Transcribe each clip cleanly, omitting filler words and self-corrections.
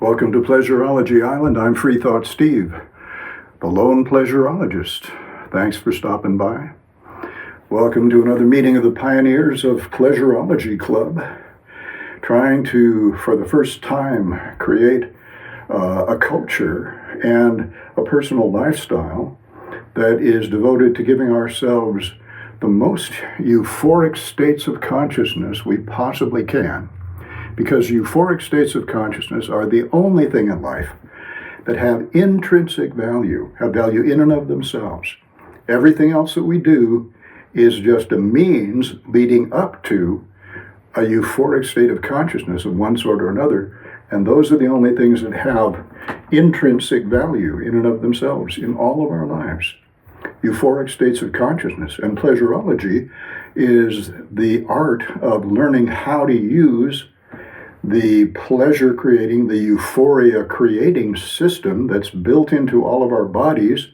Welcome to Pleasurology Island. I'm Free Thought Steve, the lone pleasurologist. Thanks for stopping by. Welcome to another meeting of the pioneers of Pleasurology Club, trying to, for the first time, create a culture and a personal lifestyle that is devoted to giving ourselves the most euphoric states of consciousness we possibly can. Because euphoric states of consciousness are the only thing in life that have intrinsic value, have value in and of themselves. Everything else that we do is just a means leading up to a euphoric state of consciousness of one sort or another, and those are the only things that have intrinsic value in and of themselves in all of our lives. Euphoric states of consciousness, and pleasurology is the art of learning how to use the pleasure-creating, the euphoria-creating system that's built into all of our bodies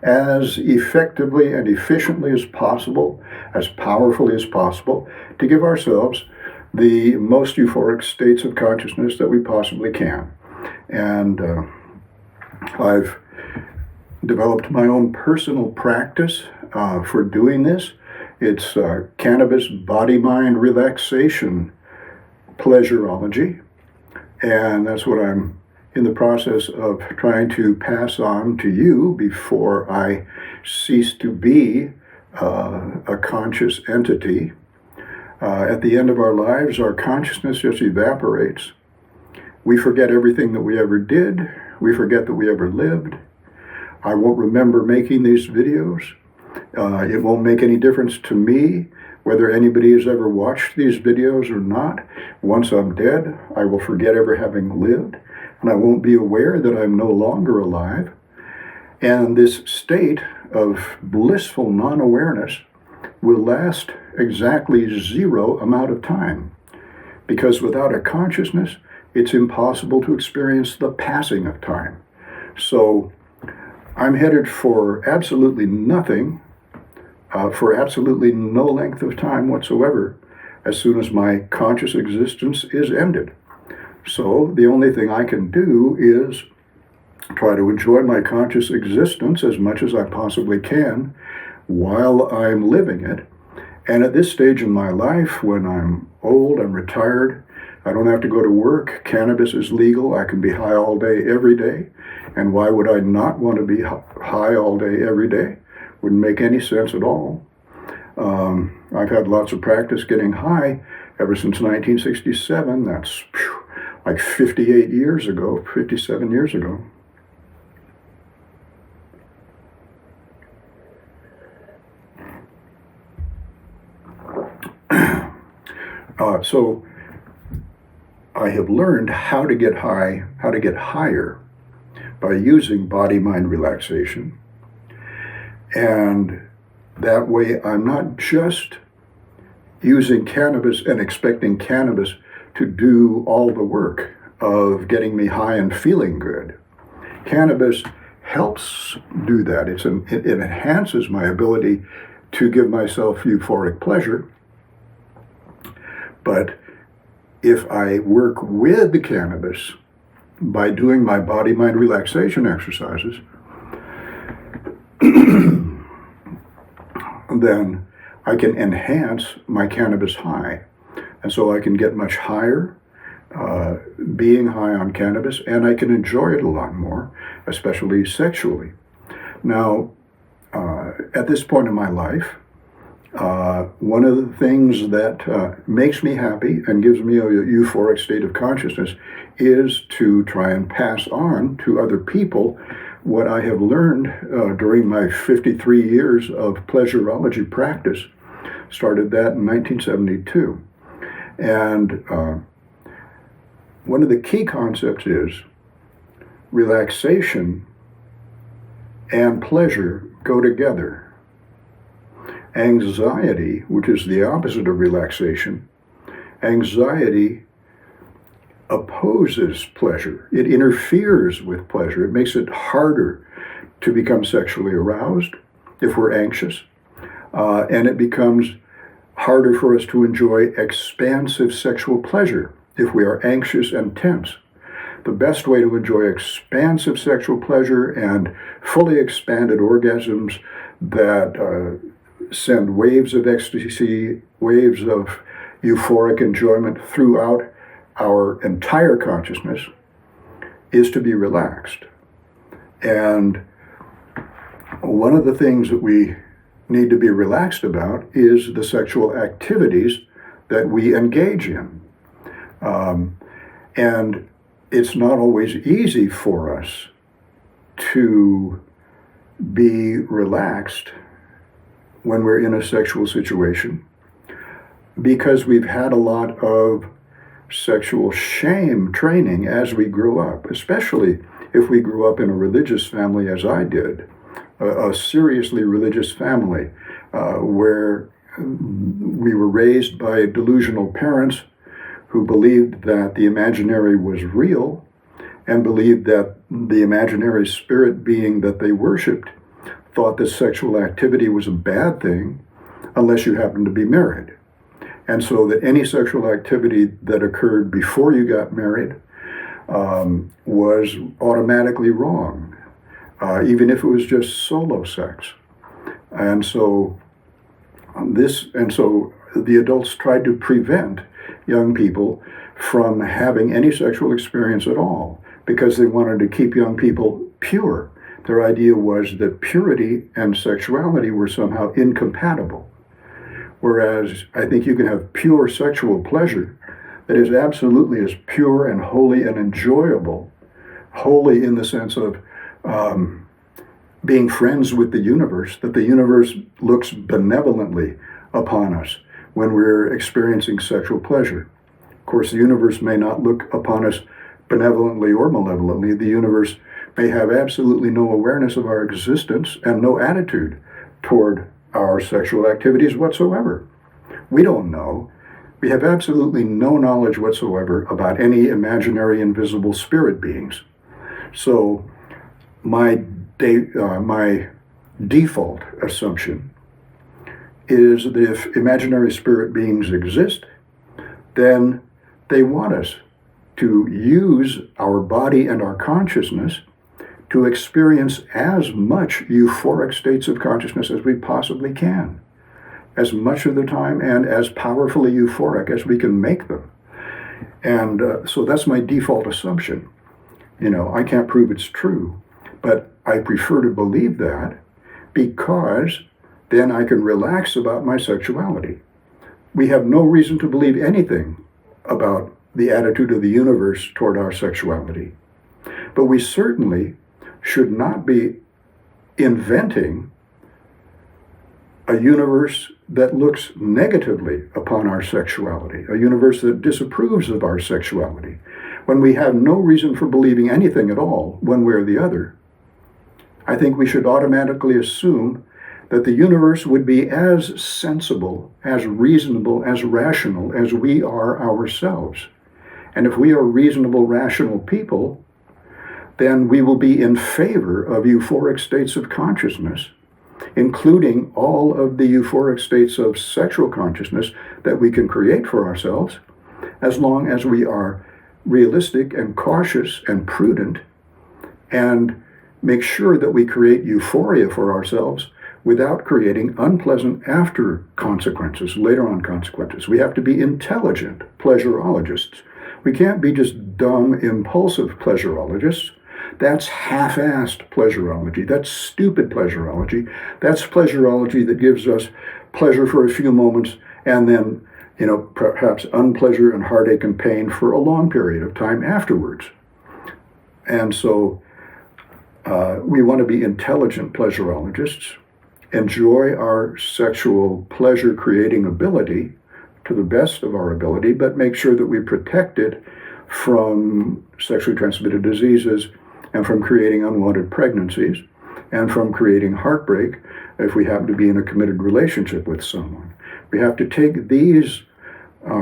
as effectively and efficiently as possible, as powerfully as possible, to give ourselves the most euphoric states of consciousness that we possibly can. And I've developed my own personal practice for doing this. It's cannabis body-mind relaxation pleasurology, and that's what I'm in the process of trying to pass on to you before I cease to be a conscious entity. At the end of our lives, our consciousness just evaporates. We forget everything that we ever did. We forget that we ever lived. I won't remember making these videos. It won't make any difference to me whether anybody has ever watched these videos or not. Once I'm dead, I will forget ever having lived, and I won't be aware that I'm no longer alive. And this state of blissful non-awareness will last exactly zero amount of time, because without a consciousness, it's impossible to experience the passing of time. So I'm headed for absolutely nothing, for absolutely no length of time whatsoever, as soon as my conscious existence is ended. So the only thing I can do is try to enjoy my conscious existence as much as I possibly can while I'm living it. And at this stage in my life, when I'm old, I'm retired, I don't have to go to work, cannabis is legal, I can be high all day, every day. And why would I not want to be high all day, every day? Wouldn't make any sense at all. I've had lots of practice getting high ever since 1967. That's like 58 years ago, 57 years ago. So I have learned how to get high, how to get higher by using body-mind relaxation. And that way I'm not just using cannabis and expecting cannabis to do all the work of getting me high and feeling good. Cannabis helps do that. It enhances my ability to give myself euphoric pleasure. But if I work with the cannabis by doing my body-mind relaxation exercises, then I can enhance my cannabis high. And so I can get much higher being high on cannabis, and I can enjoy it a lot more, especially sexually. Now, at this point in my life, one of the things that makes me happy and gives me a euphoric state of consciousness is to try and pass on to other people what I have learned during my 53 years of pleasurology practice. Started that in 1972. And one of the key concepts is relaxation and pleasure go together. Anxiety, which is the opposite of relaxation, anxiety opposes pleasure. It interferes with pleasure. It makes it harder to become sexually aroused if we're anxious. And it becomes harder for us to enjoy expansive sexual pleasure if we are anxious and tense. the best way to enjoy expansive sexual pleasure and fully expanded orgasms that send waves of ecstasy, waves of euphoric enjoyment throughout our entire consciousness is to be relaxed. And one of the things that we need to be relaxed about is the sexual activities that we engage in. And it's not always easy for us to be relaxed when we're in a sexual situation because we've had a lot of sexual shame training as we grew up, especially if we grew up in a religious family as I did, a seriously religious family where we were raised by delusional parents who believed that the imaginary was real and believed that the imaginary spirit being that they worshipped thought that sexual activity was a bad thing unless you happened to be married. And so that any sexual activity that occurred before you got married was automatically wrong, even if it was just solo sex. And so the adults tried to prevent young people from having any sexual experience at all because they wanted to keep young people pure. Their idea was that purity and sexuality were somehow incompatible. Whereas I think you can have pure sexual pleasure that is absolutely as pure and holy and enjoyable, holy in the sense of being friends with the universe, that the universe looks benevolently upon us when we're experiencing sexual pleasure. Of course, the universe may not look upon us benevolently or malevolently. The universe may have absolutely no awareness of our existence and no attitude toward our sexual activities whatsoever. We don't know. We have absolutely no knowledge whatsoever about any imaginary invisible spirit beings. So my default assumption is that if imaginary spirit beings exist, then they want us to use our body and our consciousness to experience as much euphoric states of consciousness as we possibly can, as much of the time and as powerfully euphoric as we can make them. And so that's my default assumption. I can't prove it's true, but I prefer to believe that because then I can relax about my sexuality. We have no reason to believe anything about the attitude of the universe toward our sexuality. But we certainly should not be inventing a universe that looks negatively upon our sexuality, a universe that disapproves of our sexuality, when we have no reason for believing anything at all, one way or the other. I think we should automatically assume that the universe would be as sensible, as reasonable, as rational as we are ourselves. And if we are reasonable, rational people, then we will be in favor of euphoric states of consciousness, including all of the euphoric states of sexual consciousness that we can create for ourselves, as long as we are realistic and cautious and prudent and make sure that we create euphoria for ourselves without creating unpleasant after consequences, later on consequences. We have to be intelligent pleasurologists. We can't be just dumb, impulsive pleasurologists. That's half-assed pleasurology. That's stupid pleasurology. That's pleasurology that gives us pleasure for a few moments and then, perhaps unpleasure and heartache and pain for a long period of time afterwards. And so we want to be intelligent pleasurologists, enjoy our sexual pleasure-creating ability to the best of our ability, but make sure that we protect it from sexually transmitted diseases and from creating unwanted pregnancies and from creating heartbreak if we happen to be in a committed relationship with someone. We have to take these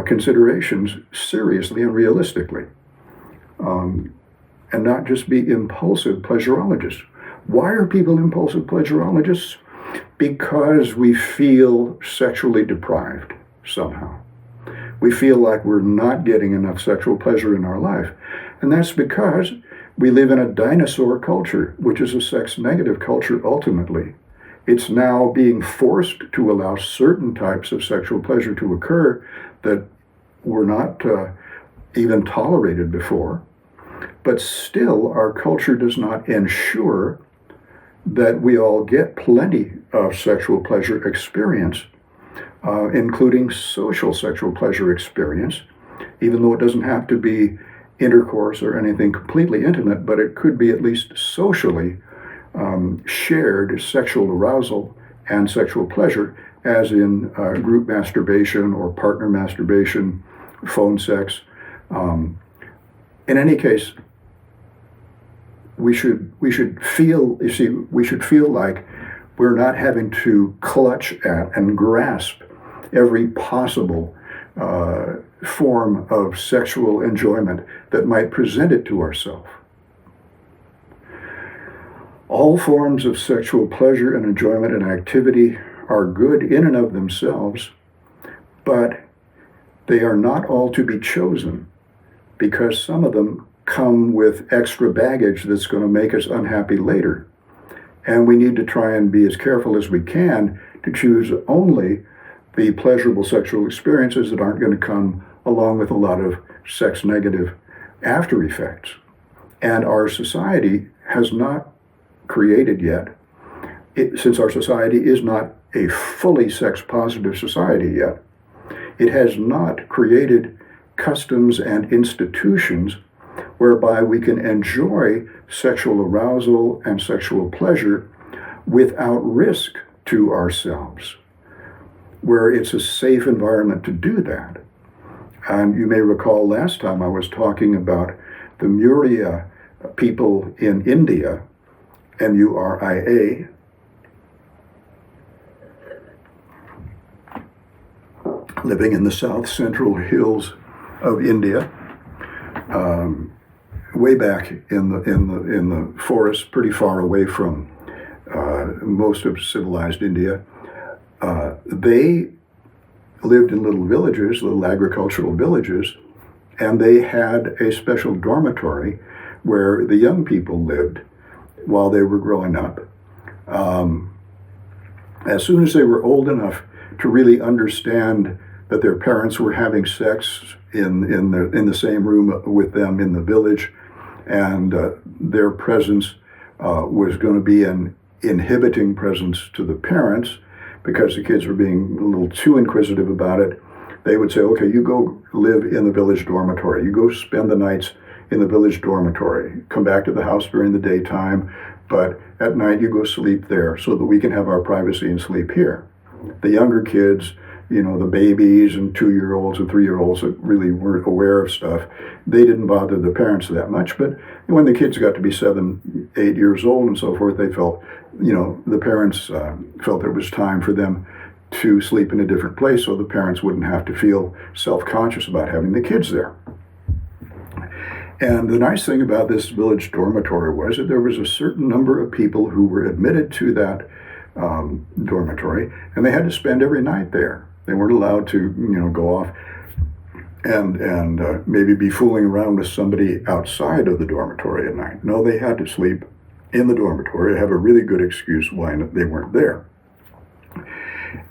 considerations seriously and realistically, and not just be impulsive pleasurologists. Why are people impulsive pleasurologists? Because we feel sexually deprived somehow. We feel like we're not getting enough sexual pleasure in our life. And that's because we live in a dinosaur culture, which is a sex-negative culture ultimately. It's now being forced to allow certain types of sexual pleasure to occur that were not even tolerated before. But still, our culture does not ensure that we all get plenty of sexual pleasure experience, including social sexual pleasure experience, even though it doesn't have to be intercourse or anything completely intimate, but it could be at least socially shared sexual arousal and sexual pleasure, as in group masturbation or partner masturbation, phone sex. In any case, we should feel, we should feel like we're not having to clutch at and grasp every possible form of sexual enjoyment that might present it to ourselves. All forms of sexual pleasure and enjoyment and activity are good in and of themselves, but they are not all to be chosen, because some of them come with extra baggage that's going to make us unhappy later. And we need to try and be as careful as we can to choose only the pleasurable sexual experiences that aren't going to come along with a lot of sex-negative after effects. And our society has not created yet, since our society is not a fully sex-positive society yet, it has not created customs and institutions whereby we can enjoy sexual arousal and sexual pleasure without risk to ourselves, where it's a safe environment to do that. And you may recall last time I was talking about the Muria people in India, Muria, living in the south central hills of India, way back in the forest, pretty far away from most of civilized India. They lived in little villages, little agricultural villages, and they had a special dormitory where the young people lived while they were growing up. As soon as they were old enough to really understand that their parents were having sex in the same room with them in the village, and their presence was going to be an inhibiting presence to the parents because the kids were being a little too inquisitive about it, they would say, okay, you go live in the village dormitory. You go spend the nights in the village dormitory. Come back to the house during the daytime, but at night you go sleep there so that we can have our privacy and sleep here. The younger kids, you know, the babies and 2-year-olds and 3-year-olds that really weren't aware of stuff, they didn't bother the parents that much. But when the kids got to be 7, 8 years old and so forth, they felt, you know, the parents felt it was time for them to sleep in a different place so the parents wouldn't have to feel self-conscious about having the kids there. And the nice thing about this village dormitory was that there was a certain number of people who were admitted to that dormitory, and they had to spend every night there. They weren't allowed to, you know, go off and maybe be fooling around with somebody outside of the dormitory at night. No, they had to sleep in the dormitory, have a really good excuse why they weren't there.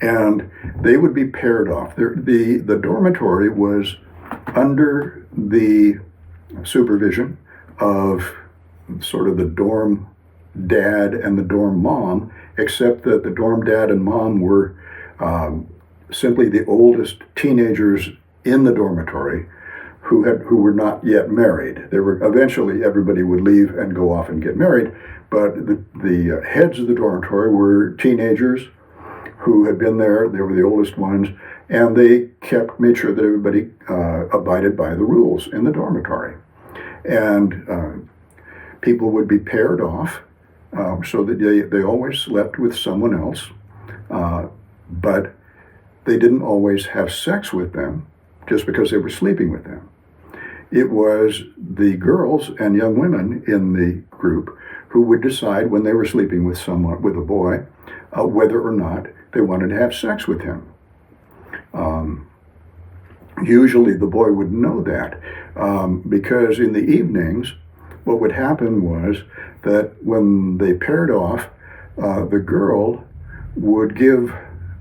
And they would be paired off. The dormitory was under the supervision of sort of the dorm dad and the dorm mom, except that the dorm dad and mom were simply the oldest teenagers in the dormitory who were not yet married. They were eventually everybody would leave and go off and get married, but the heads of the dormitory were teenagers who had been there. They were the oldest ones, and they made sure that everybody abided by the rules in the dormitory. And people would be paired off so that they always slept with someone else, but they didn't always have sex with them just because they were sleeping with them. It was the girls and young women in the group who would decide when they were sleeping with a boy, whether or not they wanted to have sex with him. Usually the boy would know that because in the evenings, what would happen was that when they paired off, the girl would give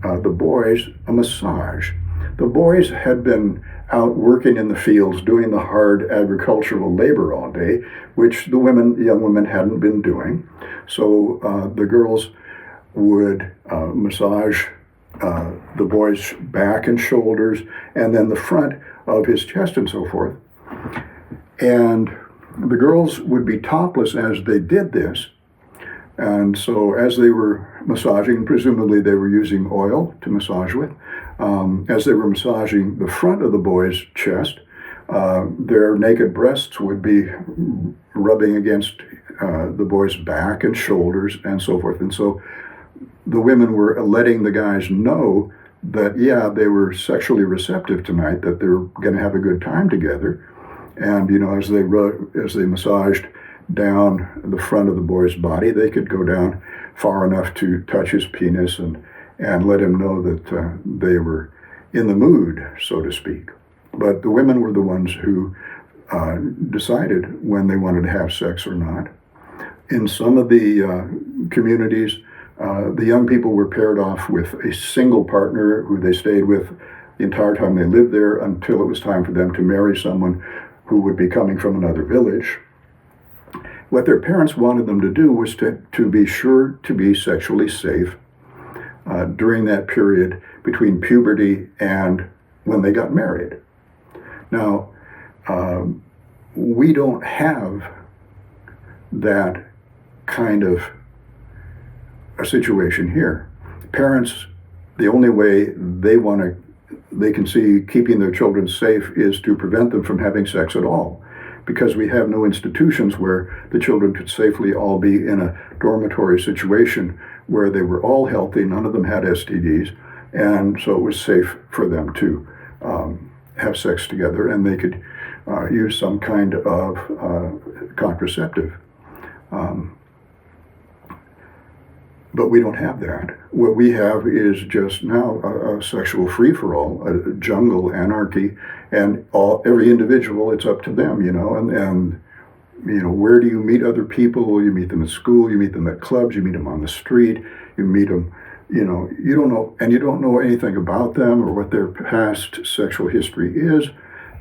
the boys a massage. The boys had been out working in the fields doing the hard agricultural labor all day, which the young women hadn't been doing. So the girls would massage the boy's back and shoulders, and then the front of his chest and so forth. And the girls would be topless as they did this. And so as they were massaging, presumably they were using oil to massage with, as they were massaging the front of the boy's chest, their naked breasts would be rubbing against the boy's back and shoulders and so forth. And so the women were letting the guys know that, yeah, they were sexually receptive tonight, that they were going to have a good time together. And, as they massaged down the front of the boy's body, they could go down far enough to touch his penis and let him know that they were in the mood, so to speak. But the women were the ones who decided when they wanted to have sex or not. In some of the communities, the young people were paired off with a single partner who they stayed with the entire time they lived there until it was time for them to marry someone who would be coming from another village. What their parents wanted them to do was to be sure to be sexually safe during that period between puberty and when they got married. Now, we don't have that kind of a situation here. Parents, the only way they can see keeping their children safe is to prevent them from having sex at all, because we have no institutions where the children could safely all be in a dormitory situation where they were all healthy, none of them had STDs, and so it was safe for them to have sex together, and they could use some kind of contraceptive. But we don't have that. What we have is just now a sexual free-for-all, a jungle anarchy, and every individual, it's up to them, and where do you meet other people? You meet them at school, you meet them at clubs, you meet them on the street, you meet them, you don't know, and you don't know anything about them or what their past sexual history is,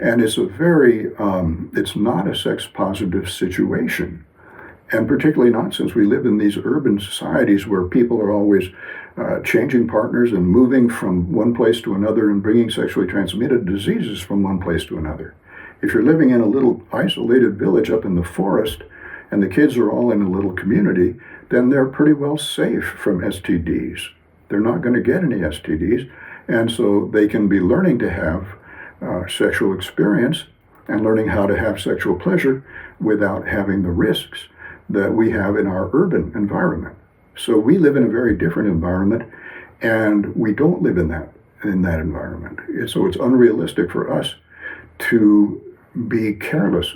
and it's it's not a sex-positive situation. And particularly not since we live in these urban societies where people are always changing partners and moving from one place to another and bringing sexually transmitted diseases from one place to another. If you're living in a little isolated village up in the forest and the kids are all in a little community, then they're pretty well safe from STDs. They're not going to get any STDs, and so they can be learning to have sexual experience and learning how to have sexual pleasure without having the risks that we have in our urban environment. So we live in a very different environment, and we don't live in that environment. So it's unrealistic for us to be careless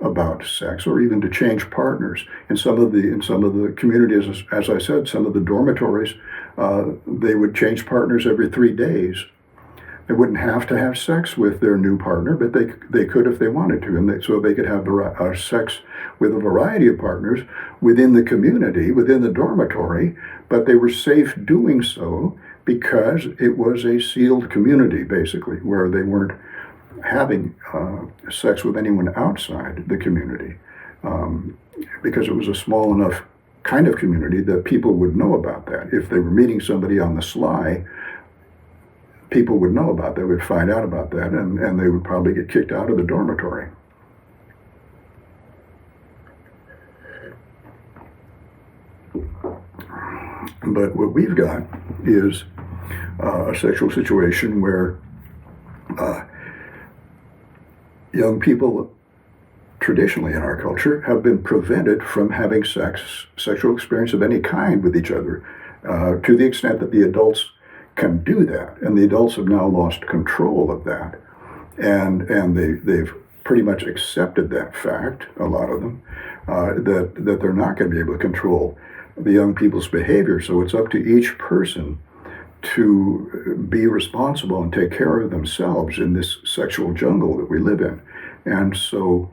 about sex or even to change partners. In some of the communities, as I said, some of the dormitories, they would change partners every 3 days. They wouldn't have to have sex with their new partner, but they could if they wanted to, and so they could have sex with a variety of partners within the community, within the dormitory, but they were safe doing so because it was a sealed community, basically, where they weren't having sex with anyone outside the community, because it was a small enough kind of community that people would know about that. If they were meeting somebody on the sly, people would know about that, would find out about that, and they would probably get kicked out of the dormitory. But what we've got is a sexual situation where young people traditionally in our culture have been prevented from having sexual experience of any kind with each other, to the extent that the adults can do that, and the adults have now lost control of that, and they've pretty much accepted that fact, a lot of them, that they're not going to be able to control the young people's behavior. So it's up to each person to be responsible and take care of themselves in this sexual jungle that we live in. And so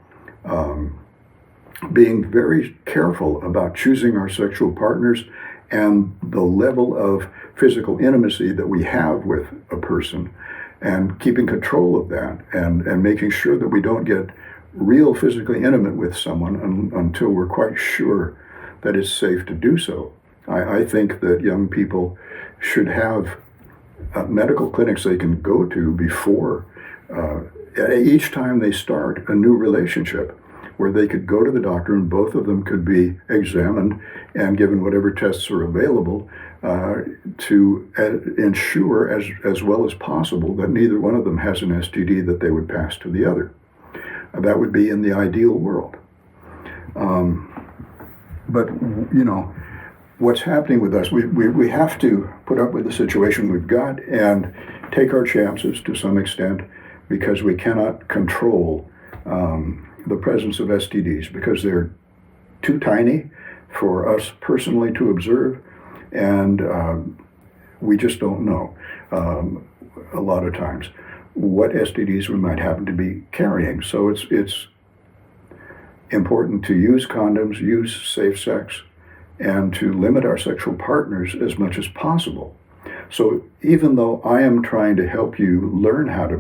being very careful about choosing our sexual partners and the level of physical intimacy that we have with a person, and keeping control of that, and making sure that we don't get real physically intimate with someone until we're quite sure that it's safe to do so. I think that young people should have medical clinics they can go to before, each time they start a new relationship, where they could go to the doctor and both of them could be examined and given whatever tests are available to ensure as well as possible that neither one of them has an STD that they would pass to the other. That would be in the ideal world. But, you know, what's happening with us, we have to put up with the situation we've got and take our chances to some extent, because we cannot control the presence of STDs, because they're too tiny for us personally to observe, and we just don't know a lot of times what STDs we might happen to be carrying. So it's important to use condoms, use safe sex, and to limit our sexual partners as much as possible. So even though I am trying to help you learn how to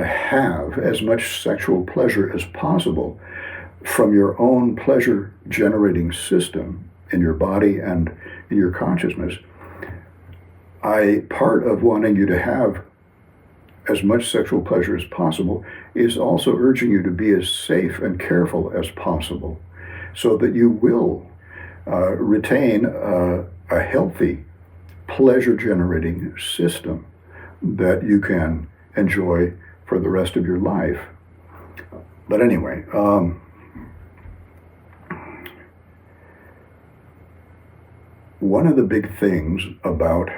have as much sexual pleasure as possible from your own pleasure generating system in your body and in your consciousness, part of wanting you to have as much sexual pleasure as possible is also urging you to be as safe and careful as possible, so that you will retain a healthy pleasure generating system that you can enjoy for the rest of your life. But anyway, one of the big things about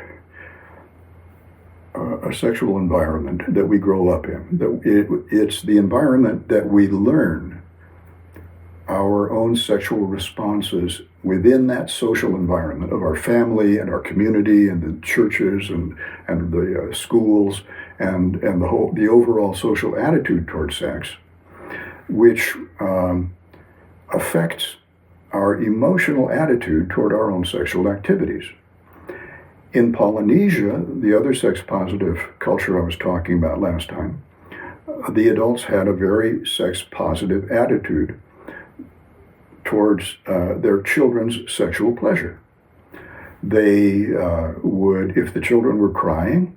a sexual environment that we grow up in, it's the environment that we learn our own sexual responses within that social environment of our family and our community and the churches and the schools and the overall social attitude towards sex, which affects our emotional attitude toward our own sexual activities. In Polynesia, the other sex-positive culture I was talking about last time, the adults had a very sex-positive attitude towards their children's sexual pleasure. They would, if the children were crying,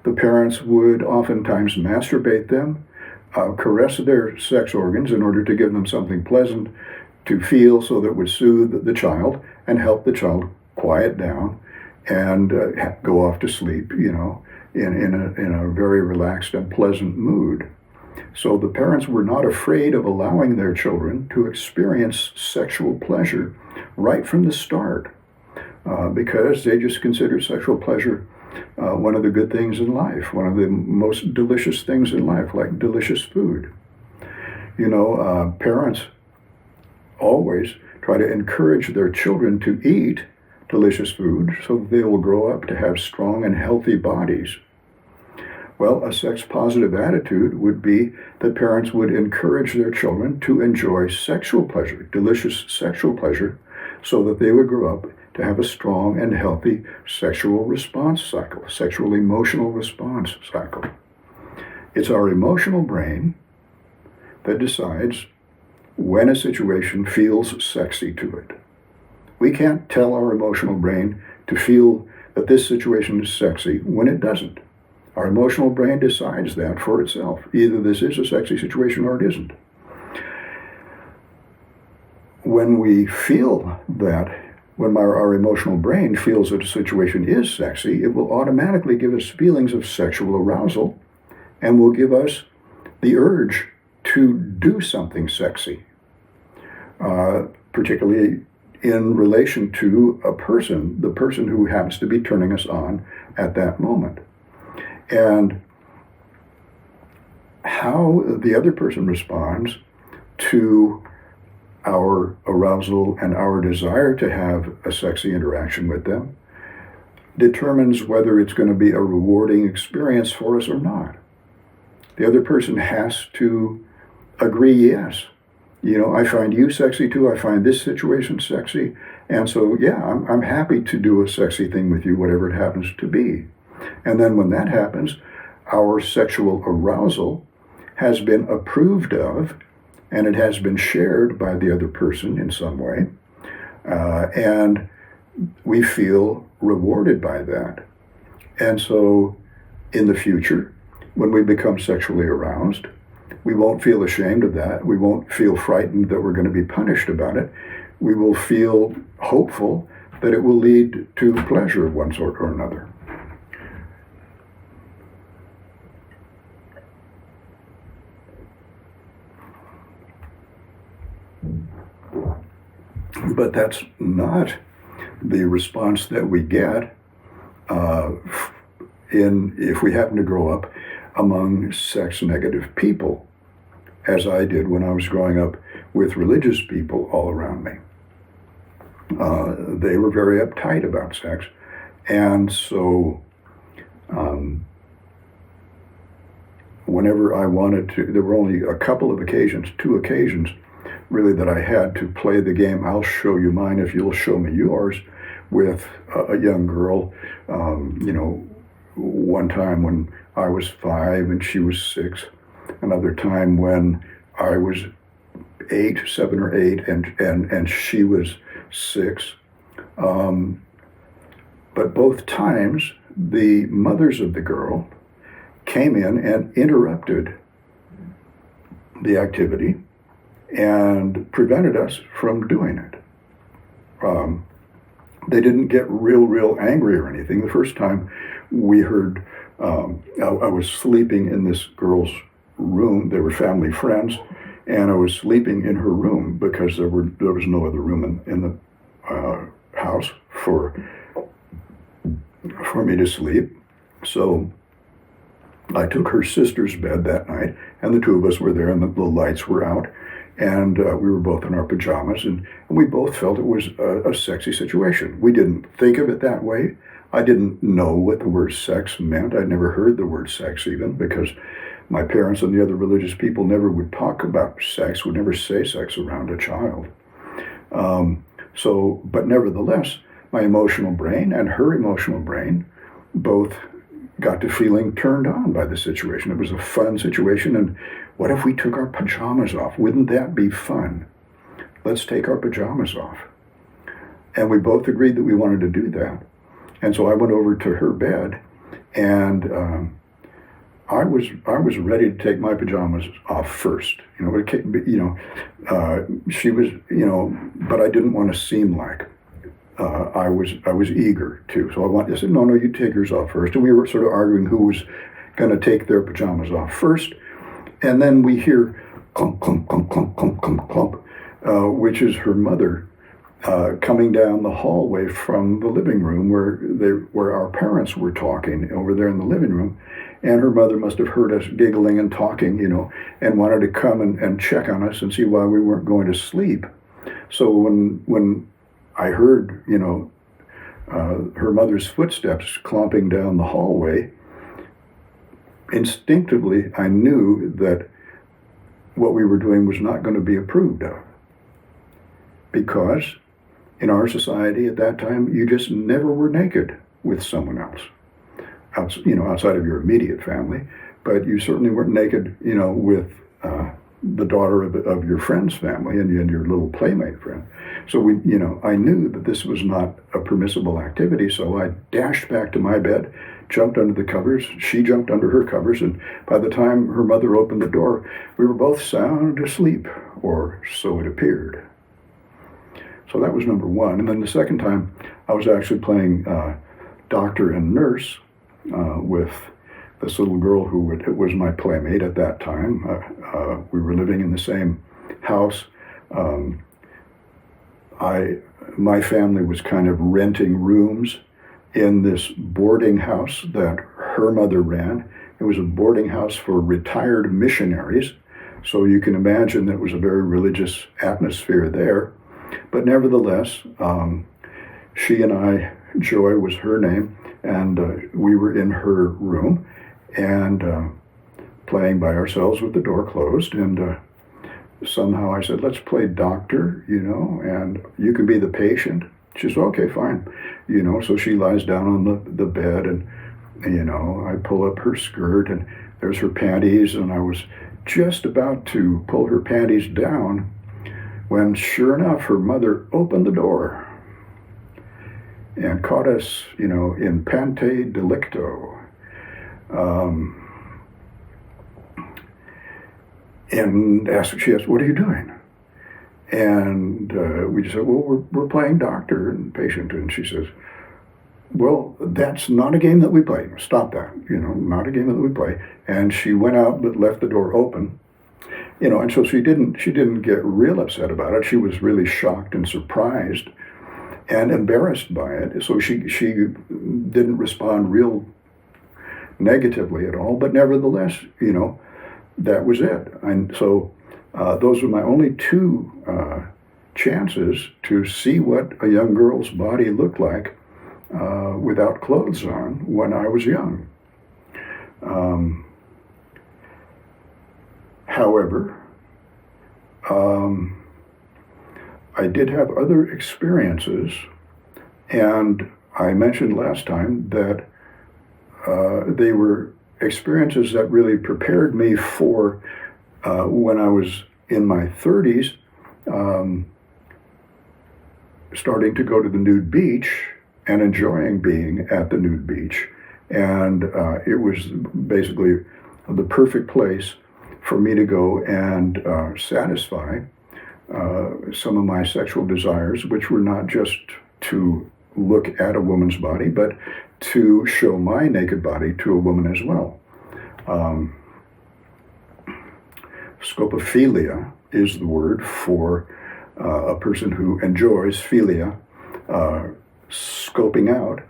the parents would oftentimes masturbate them, caress their sex organs in order to give them something pleasant to feel, so that it would soothe the child and help the child quiet down and go off to sleep, you know, in a very relaxed and pleasant mood. So the parents were not afraid of allowing their children to experience sexual pleasure right from the start, because they just considered sexual pleasure one of the good things in life, one of the most delicious things in life, like delicious food. You know, parents always try to encourage their children to eat delicious food so that they will grow up to have strong and healthy bodies. Well, a sex-positive attitude would be that parents would encourage their children to enjoy sexual pleasure, delicious sexual pleasure, so that they would grow up to have a strong and healthy sexual response cycle, sexual emotional response cycle. It's our emotional brain that decides when a situation feels sexy to it. We can't tell our emotional brain to feel that this situation is sexy when it doesn't. Our emotional brain decides that for itself. Either this is a sexy situation or it isn't. When we feel that, when our emotional brain feels that a situation is sexy, it will automatically give us feelings of sexual arousal and will give us the urge to do something sexy, particularly in relation to a person, the person who happens to be turning us on at that moment. And how the other person responds to our arousal and our desire to have a sexy interaction with them determines whether it's going to be a rewarding experience for us or not. The other person has to agree, yes. I find you sexy too. I find this situation sexy. And so, yeah, I'm happy to do a sexy thing with you, whatever it happens to be. And then when that happens, our sexual arousal has been approved of, and it has been shared by the other person in some way. And we feel rewarded by that. And so in the future, when we become sexually aroused, we won't feel ashamed of that. We won't feel frightened that we're going to be punished about it. We will feel hopeful that it will lead to pleasure of one sort or another. But that's not the response that we get if we happen to grow up among sex-negative people, as I did when I was growing up with religious people all around me. They were very uptight about sex, and so whenever I wanted to, there were only a couple of occasions, 2 occasions, really, that I had to play the game, I'll show you mine if you'll show me yours, with a young girl. One time when I was 5 and she was 6, another time when I was 7 or 8, and she was 6. But both times, the mothers of the girl came in and interrupted the activity and prevented us from doing it. They didn't get real angry or anything. The first time we heard, I was sleeping in this girl's room. They were family friends, and I was sleeping in her room because there was no other room in the house for me to sleep. So I took her sister's bed that night, and the 2 of us were there, and the lights were out. And we were both in our pajamas, and we both felt it was a sexy situation. We didn't think of it that way. I didn't know what the word sex meant. I'd never heard the word sex even, because my parents and the other religious people never would talk about sex, would never say sex around a child. But nevertheless, my emotional brain and her emotional brain both got to feeling turned on by the situation. It was a fun situation, and what if we took our pajamas off? Wouldn't that be fun? Let's take our pajamas off. And we both agreed that we wanted to do that. And so I went over to her bed, and I was ready to take my pajamas off first. She was, but I didn't want to seem like I was eager to. So I said, no, you take yours off first. And we were sort of arguing who was going to take their pajamas off first. And then we hear clump, clump, clump, clump, clump, clump, clump, which is her mother coming down the hallway from the living room where our parents were talking over there in the living room. And her mother must have heard us giggling and talking, and wanted to come and check on us and see why we weren't going to sleep. So when I heard, her mother's footsteps clomping down the hallway, instinctively I knew that what we were doing was not going to be approved of. Because in our society at that time, you just never were naked with someone else, outside of your immediate family, but you certainly weren't naked, with the daughter of your friend's family and your little playmate friend. So I knew that this was not a permissible activity, so I dashed back to my bed, jumped under the covers, she jumped under her covers, and by the time her mother opened the door, we were both sound asleep, or so it appeared. So that was number one. And then the second time, I was actually playing doctor and nurse with this little girl who was my playmate at that time. We were living in the same house. My family was kind of renting rooms in this boarding house that her mother ran. It was a boarding house for retired missionaries, so you can imagine that it was a very religious atmosphere there. But nevertheless, she and I Joy was her name, and we were in her room and playing by ourselves with the door closed, and somehow I said, let's play doctor, and you can be the patient. She said, okay, fine. So she lies down on the bed, and, I pull up her skirt, and there's her panties, and I was just about to pull her panties down when, sure enough, her mother opened the door and caught us, in pante delicto. And she asked, what are you doing? And we just said, well, we're playing doctor and patient. And she says, well, that's not a game that we play. Stop that. Not a game that we play. And she went out but left the door open. And so she didn't get real upset about it. She was really shocked and surprised and embarrassed by it. So she didn't respond real negatively at all. But nevertheless, that was it. And so those were my only two chances to see what a young girl's body looked like without clothes on when I was young. However, I did have other experiences, and I mentioned last time that they were experiences that really prepared me for when I was in my 30s, starting to go to the Nude beach and enjoying being at the Nude beach. And it was basically the perfect place for me to go and satisfy some of my sexual desires, which were not just to look at a woman's body, but to show my naked body to a woman as well. Scopophilia is the word for a person who enjoys philia, scoping out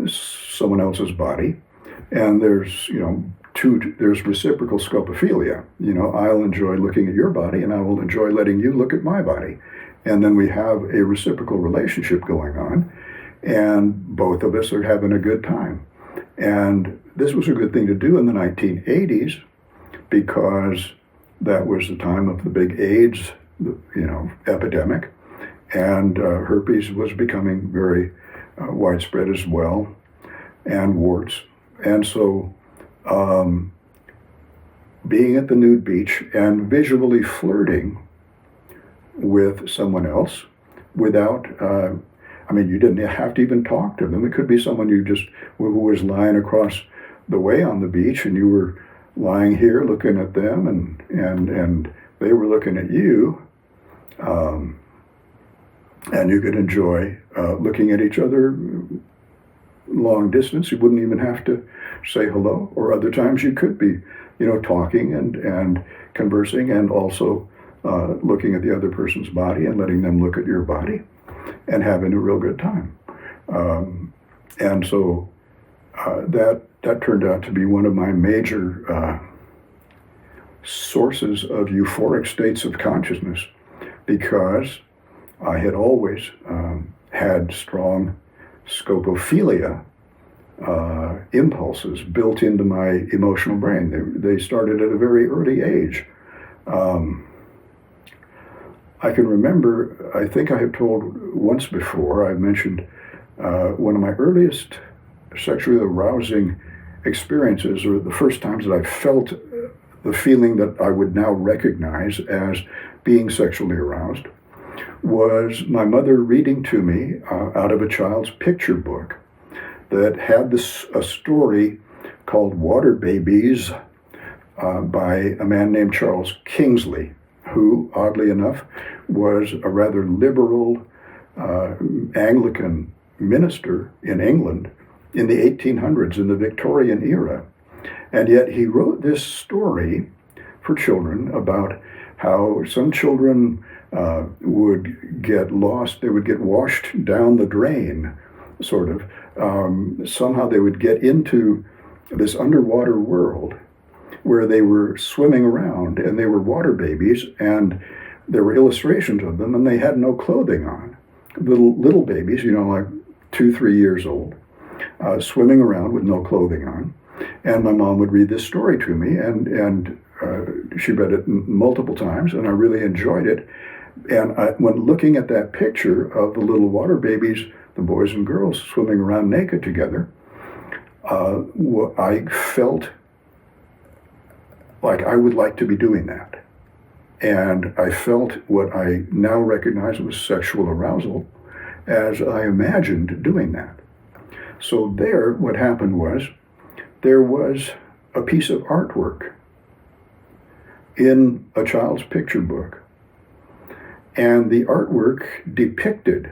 someone else's body. And there's, there's reciprocal scopophilia. I'll enjoy looking at your body, and I will enjoy letting you look at my body. And then we have a reciprocal relationship going on, and both of us are having a good time. And this was a good thing to do in the 1980s because that was the time of the big AIDS, epidemic, and herpes was becoming very widespread as well, and warts. And so being at the Nude beach and visually flirting with someone else without, you didn't have to even talk to them. It could be someone who was lying across the way on the beach, and you were lying here looking at them, and they were looking at you, and you could enjoy looking at each other long distance. You wouldn't even have to say hello, or other times you could be, talking and conversing, and also looking at the other person's body and letting them look at your body and having a real good time. And so that turned out to be one of my major sources of euphoric states of consciousness, because I had always had strong scopophilia impulses built into my emotional brain. They started at a very early age. I can remember, I think I have told once before, I mentioned one of my earliest sexually arousing experiences, or the first times that I felt the feeling that I would now recognize as being sexually aroused, was my mother reading to me out of a child's picture book that had a story called Water Babies by a man named Charles Kingsley, who, oddly enough, was a rather liberal Anglican minister in England in the 1800s, in the Victorian era. And yet he wrote this story for children about how some children would get lost, they would get washed down the drain, sort of. Somehow they would get into this underwater world where they were swimming around, and they were water babies, and there were illustrations of them, and they had no clothing on. Little babies, like 2, 3 years old, swimming around with no clothing on. And my mom would read this story to me, and she read it multiple times, and I really enjoyed it. And when looking at that picture of the little water babies, the boys and girls swimming around naked together, I felt like I would like to be doing that. And I felt what I now recognize was sexual arousal as I imagined doing that. So there, what happened was, there was a piece of artwork in a child's picture book. And the artwork depicted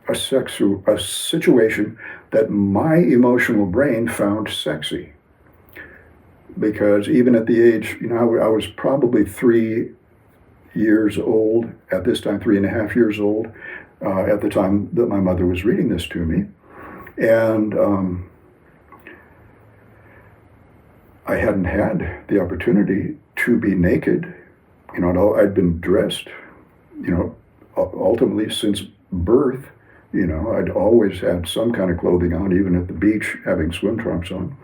a situation that my emotional brain found sexy. Because even at the age, I was probably 3 years old at this time, 3.5 years old, at the time that my mother was reading this to me. And I hadn't had the opportunity to be naked. I'd been dressed, ultimately since birth. I'd always had some kind of clothing on, even at the beach, having swim trunks on.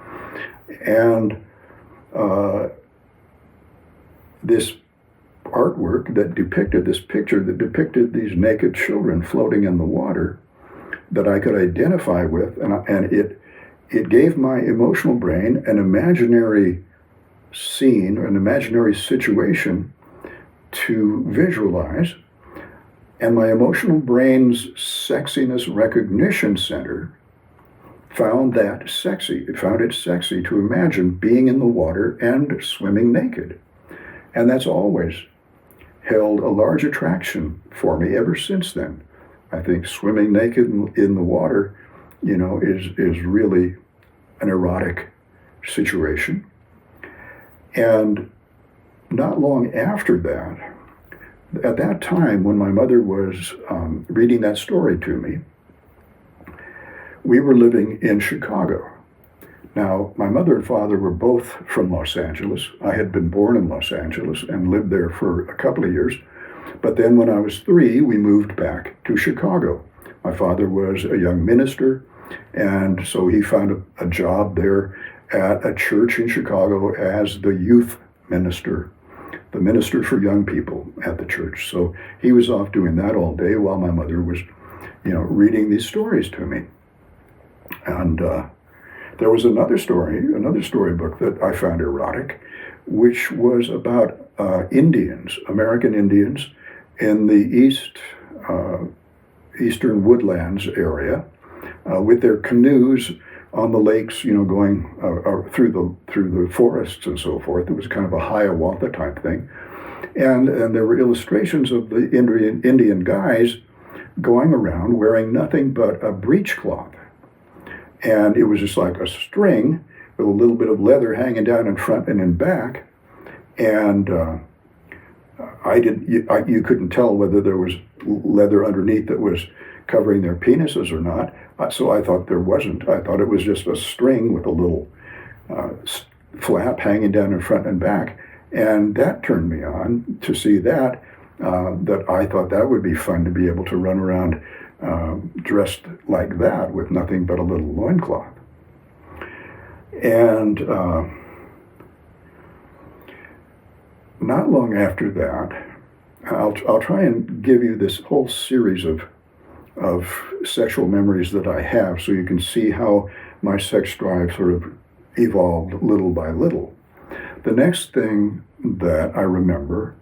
And this artwork this picture that depicted these naked children floating in the water that I could identify with, and it gave my emotional brain an imaginary scene or an imaginary situation to visualize, and my emotional brain's sexiness recognition center found that sexy. It found it sexy to imagine being in the water and swimming naked. And that's always held a large attraction for me ever since then. I think swimming naked in the water, is really an erotic situation. And not long after that, at that time when my mother was reading that story to me, we were living in Chicago. Now, my mother and father were both from Los Angeles. I had been born in Los Angeles and lived there for a couple of years. But then when I was 3, we moved back to Chicago. My father was a young minister, and so he found a job there at a church in Chicago as the youth minister, the minister for young people at the church. So he was off doing that all day while my mother was, reading these stories to me. And there was another storybook that I found erotic, which was about Indians, American Indians, in the eastern woodlands area, with their canoes on the lakes, going through the forests and so forth. It was kind of a Hiawatha type thing, and there were illustrations of the Indian guys going around wearing nothing but a breechcloth. And it was just like a string with a little bit of leather hanging down in front and in back. And you couldn't tell whether there was leather underneath that was covering their penises or not. So I thought there wasn't. I thought it was just a string with a little flap hanging down in front and back. And that turned me on to see that I thought that would be fun to be able to run around dressed like that with nothing but a little loincloth. And not long after that, I'll try and give you this whole series of sexual memories that I have so you can see how my sex drive sort of evolved little by little. The next thing that I remember,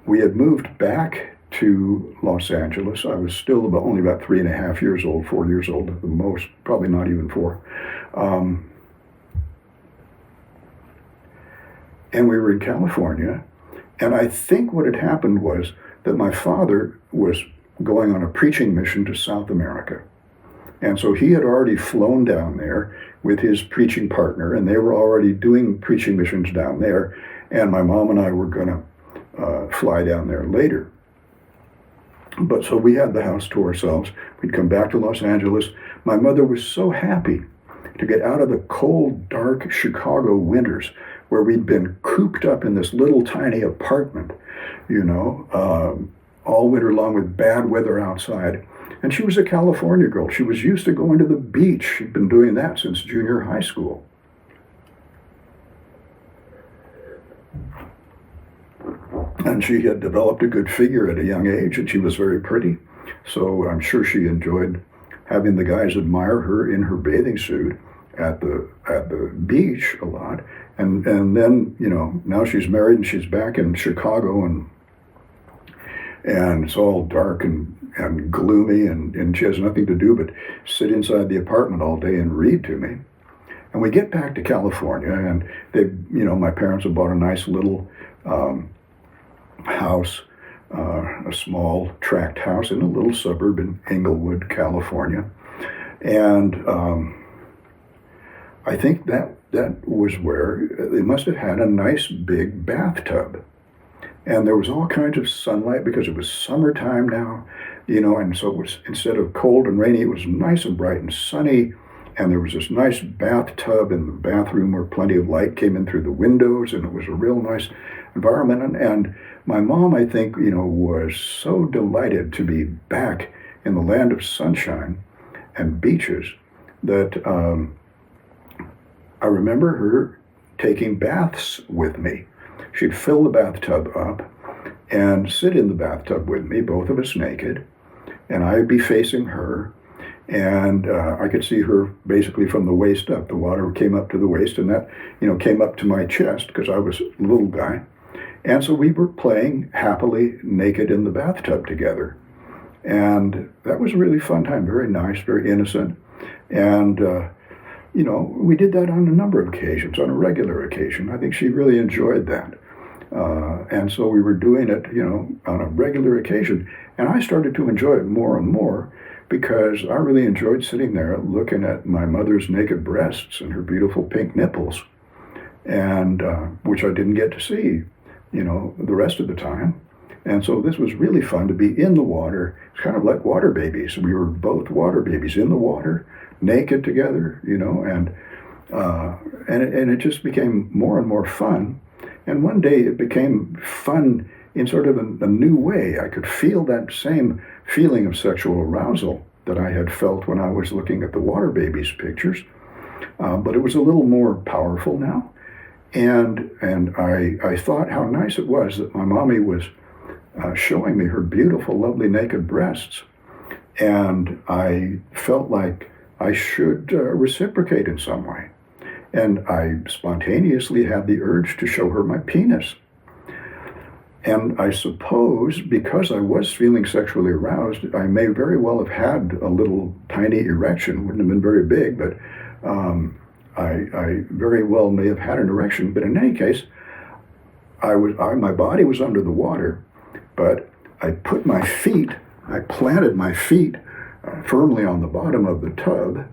we had moved back to Los Angeles. I was still only about 3.5 years old, 4 years old at the most, probably not even 4. And we were in California. And I think what had happened was that my father was going on a preaching mission to South America. And so he had already flown down there with his preaching partner, and they were already doing preaching missions down there. And my mom and I were going to fly down there later. But so we had the house to ourselves. We'd come back to Los Angeles. My mother was so happy to get out of the cold, dark Chicago winters where we'd been cooped up in this little tiny apartment, all winter long with bad weather outside. And she was a California girl. She was used to going to the beach. She'd been doing that since junior high school. And she had developed a good figure at a young age, and she was very pretty. So I'm sure she enjoyed having the guys admire her in her bathing suit at the beach a lot. And then, you know, now she's married and she's back in Chicago, and it's all dark and gloomy, and she has nothing to do but sit inside the apartment all day and read to me. And we get back to California, and my parents have bought a nice little house, a small tract house in a little suburb in Inglewood, California. And I think that was where they must have had a nice big bathtub. And there was all kinds of sunlight because it was summertime now, you know, and so it was, instead of cold and rainy, it was nice and bright and sunny. And there was this nice bathtub in the bathroom where plenty of light came in through the windows, and it was a real nice environment. And my mom, I think, you know, was so delighted to be back in the land of sunshine and beaches that I remember her taking baths with me. She'd fill the bathtub up and sit in the bathtub with me, both of us naked, and I'd be facing her. And I could see her basically from the waist up. The water came up to the waist, and that, you know, came up to my chest because I was a little guy. And so we were playing happily naked in the bathtub together. And that was a really fun time, very nice, very innocent. And, you know, we did that on a number of occasions, on a regular occasion. I think she really enjoyed that. And so we were doing it, you know, on a regular occasion. And I started to enjoy it more and more, because I really enjoyed sitting there looking at my mother's naked breasts and her beautiful pink nipples, and which I didn't get to see, you know, the rest of the time. And so this was really fun to be in the water. It's kind of like water babies. We were both water babies in the water, naked together, you know, and it just became more and more fun. And one day it became fun in sort of a new way. I could feel that same feeling of sexual arousal that I had felt when I was looking at the water babies pictures, but it was a little more powerful now. And I thought how nice it was that my mommy was showing me her beautiful, lovely naked breasts. And I felt like I should reciprocate in some way. And I spontaneously had the urge to show her my penis. And I suppose because I was feeling sexually aroused, I may very well have had a little tiny erection. Wouldn't have been very big, but I very well may have had an erection. But in any case, my body was under the water, but I planted my feet firmly on the bottom of the tub,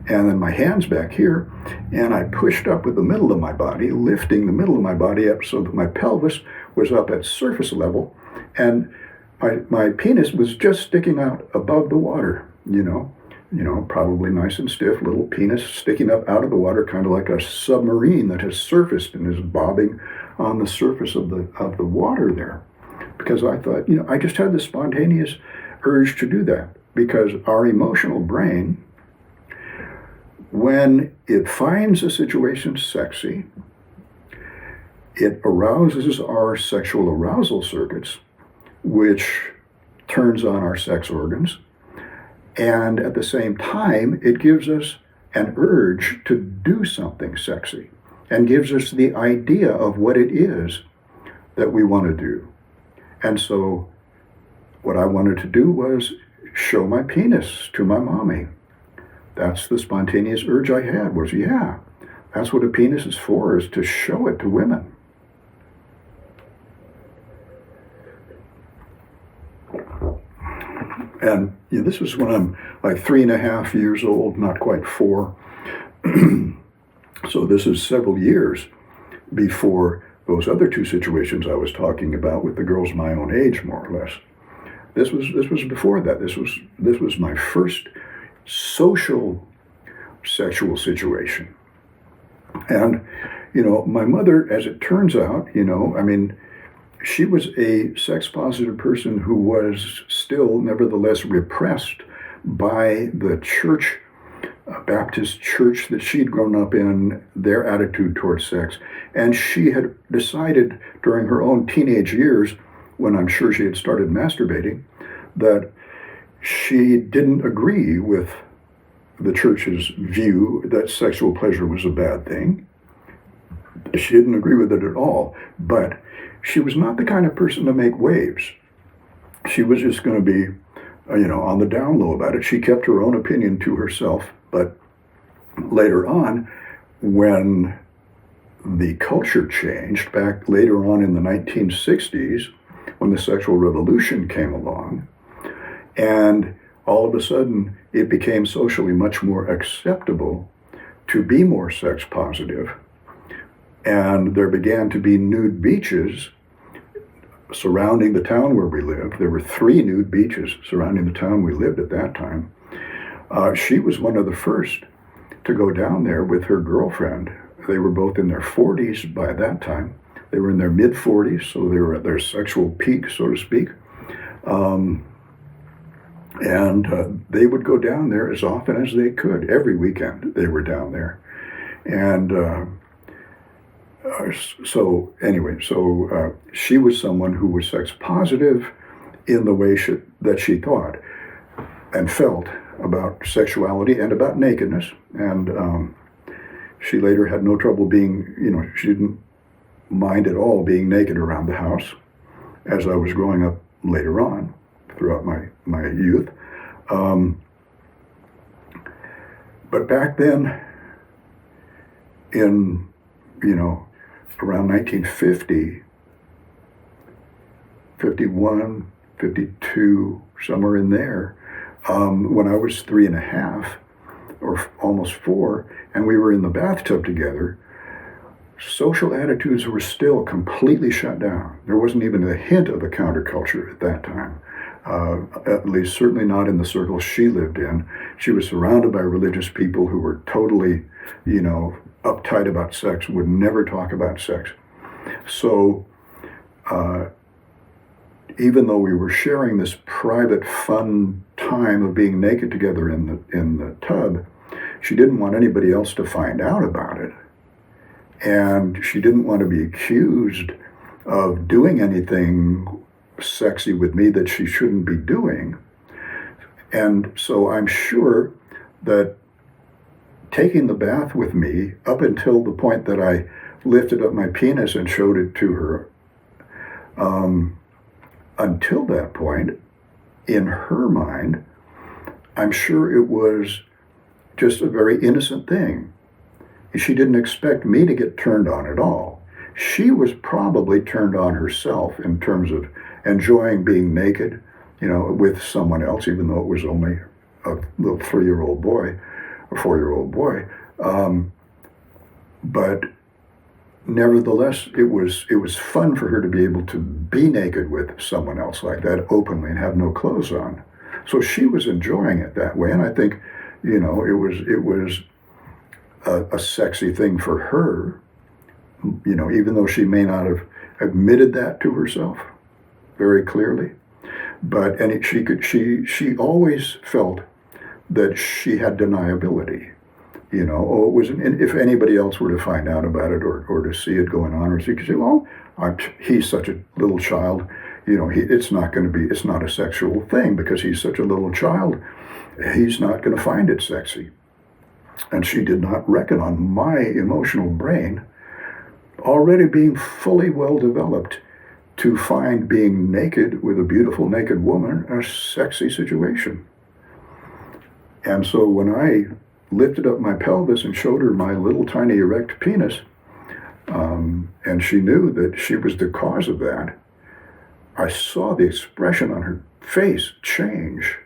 and then my hands back here, and I pushed up with the middle of my body, lifting the middle of my body up so that my pelvis was up at surface level, and my penis was just sticking out above the water, you know, probably nice and stiff, little penis sticking up out of the water, kind of like a submarine that has surfaced and is bobbing on the surface of the water there. Because I thought, you know, I just had this spontaneous urge to do that, because our emotional brain, when it finds a situation sexy, it arouses our sexual arousal circuits, which turns on our sex organs. And at the same time, it gives us an urge to do something sexy and gives us the idea of what it is that we want to do. And so what I wanted to do was show my penis to my mommy. That's the spontaneous urge I had, was, yeah, that's what a penis is for, is to show it to women. And you know, this was when I'm like 3.5 years old, not quite 4. So this is several years before those other two situations I was talking about with the girls my own age, more or less. This was before that. This was my first social sexual situation. And, you know, my mother, as it turns out, you know, I mean, she was a sex-positive person who was still, nevertheless, repressed by the church, Baptist church that she'd grown up in, their attitude towards sex. And she had decided during her own teenage years, when I'm sure she had started masturbating, that she didn't agree with the church's view that sexual pleasure was a bad thing. She didn't agree with it at all, but she was not the kind of person to make waves. She was just going to be, on the down low about it. She kept her own opinion to herself, but later on, when the culture changed, back later on in the 1960s, when the sexual revolution came along, and all of a sudden it became socially much more acceptable to be more sex positive, and there began to be nude beaches surrounding the town where we lived. There were 3 nude beaches surrounding the town we lived at that time. She was one of the first to go down there with her girlfriend. They were both in their 40s by that time. They were in their mid-40s, so they were at their sexual peak, so to speak. And they would go down there as often as they could. Every weekend they were down there. And so she was someone who was sex positive in the way that she thought and felt about sexuality and about nakedness. And she later had no trouble being, she didn't mind at all being naked around the house as I was growing up later on throughout my youth. But back then, in, around 1950, 51, 52, somewhere in there, when I was 3.5 or almost 4, and we were in the bathtub together, social attitudes were still completely shut down. There wasn't even a hint of a counterculture at that time, at least certainly not in the circle she lived in. She was surrounded by religious people who were totally, uptight about sex, would never talk about sex. So even though we were sharing this private, fun time of being naked together in the tub, she didn't want anybody else to find out about it. And she didn't want to be accused of doing anything sexy with me that she shouldn't be doing. And so I'm sure that taking the bath with me up until the point that I lifted up my penis and showed it to her, until that point, in her mind, I'm sure it was just a very innocent thing. She didn't expect me to get turned on at all. She was probably turned on herself in terms of enjoying being naked, with someone else, even though it was only a little 3-year-old boy, a 4-year-old boy. But nevertheless, it was fun for her to be able to be naked with someone else like that openly and have no clothes on. So she was enjoying it that way, and I think, it was a sexy thing for her, even though she may not have admitted that to herself very clearly. But she always felt that she had deniability. It was, if anybody else were to find out about it or to see it going on, or she could say, well, he's such a little child, it's not a sexual thing because he's such a little child. He's not going to find it sexy. And she did not reckon on my emotional brain already being fully well developed to find being naked with a beautiful naked woman a sexy situation. And so when I lifted up my pelvis and showed her my little tiny erect penis, and she knew that she was the cause of that, I saw the expression on her face change.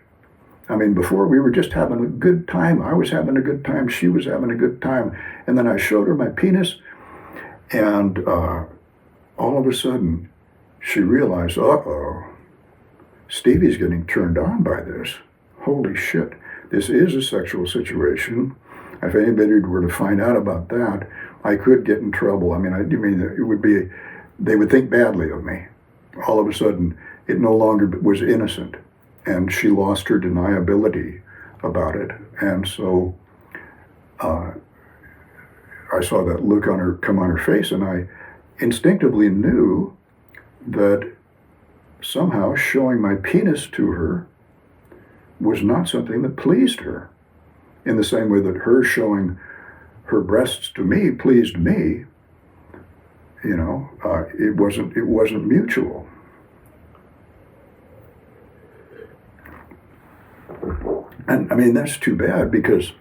I mean, before we were just having a good time. I was having a good time. She was having a good time. And then I showed her my penis, and all of a sudden, she realized, uh-oh, Stevie's getting turned on by this. Holy shit, this is a sexual situation. If anybody were to find out about that, I could get in trouble. I mean, it would be, they would think badly of me. all of a sudden, it no longer was innocent, and she lost her deniability about it. And so I saw that look come on her face, and I instinctively knew that somehow showing my penis to her was not something that pleased her, in the same way that her showing her breasts to me pleased me. It wasn't mutual. And I mean, that's too bad, because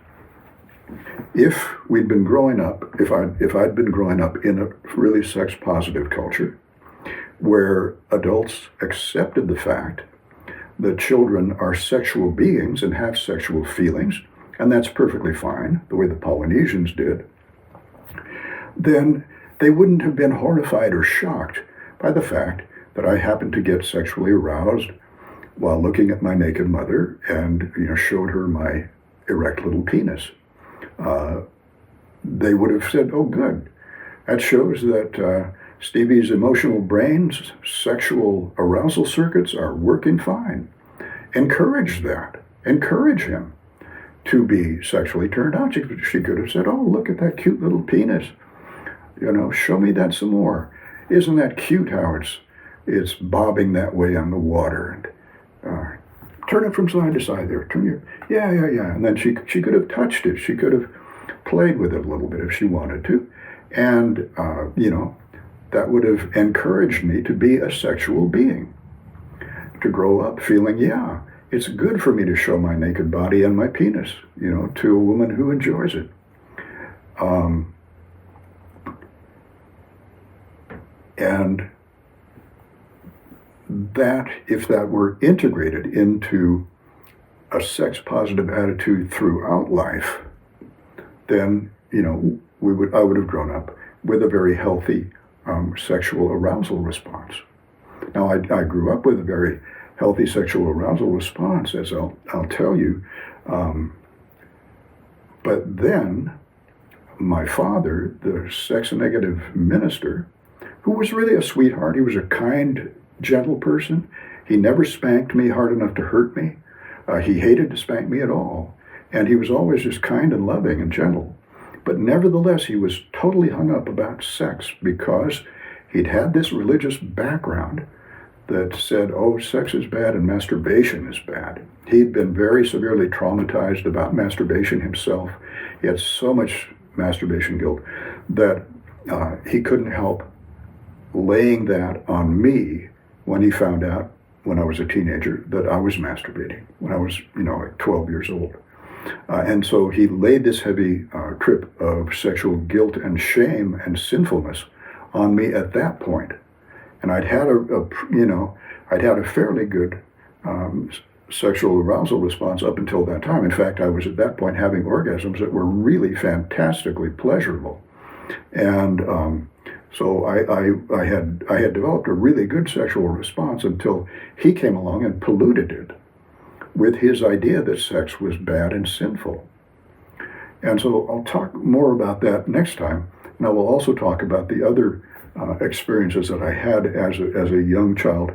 if I'd been growing up in a really sex positive culture where adults accepted the fact that children are sexual beings and have sexual feelings, and that's perfectly fine, the way the Polynesians did, then they wouldn't have been horrified or shocked by the fact that I happened to get sexually aroused while looking at my naked mother and showed her my erect little penis. They would have said, "Oh, good. That shows that Stevie's emotional brain's sexual arousal circuits are working fine. Encourage that. Encourage him to be sexually turned on." She could have said, "Oh, look at that cute little penis. Show me that some more. Isn't that cute how it's bobbing that way on the water? And turn it from side to side there. Yeah. And then she could have touched it. She could have played with it a little bit if she wanted to. And, that would have encouraged me to be a sexual being, to grow up feeling, yeah, it's good for me to show my naked body and my penis, to a woman who enjoys it. And that, if that were integrated into a sex-positive attitude throughout life, then, I would have grown up with a very healthy sexual arousal response. Now, I grew up with a very healthy sexual arousal response, as I'll tell you. But then my father, the sex-negative minister, who was really a sweetheart, he was a kind, gentle person. He never spanked me hard enough to hurt me. He hated to spank me at all. And he was always just kind and loving and gentle. But nevertheless, he was totally hung up about sex because he'd had this religious background that said, oh, sex is bad and masturbation is bad. He'd been very severely traumatized about masturbation himself. He had so much masturbation guilt that he couldn't help laying that on me when he found out, when I was a teenager, that I was masturbating when I was, like 12 years old. And so he laid this heavy trip of sexual guilt and shame and sinfulness on me at that point. And I'd had a fairly good sexual arousal response up until that time. In fact, I was at that point having orgasms that were really fantastically pleasurable. And so I had developed a really good sexual response until he came along and polluted it with his idea that sex was bad and sinful. And so I'll talk more about that next time. And I will also talk about the other experiences that I had as a young child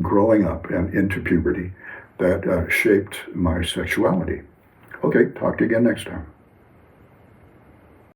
growing up and into puberty that shaped my sexuality. Okay, talk to you again next time.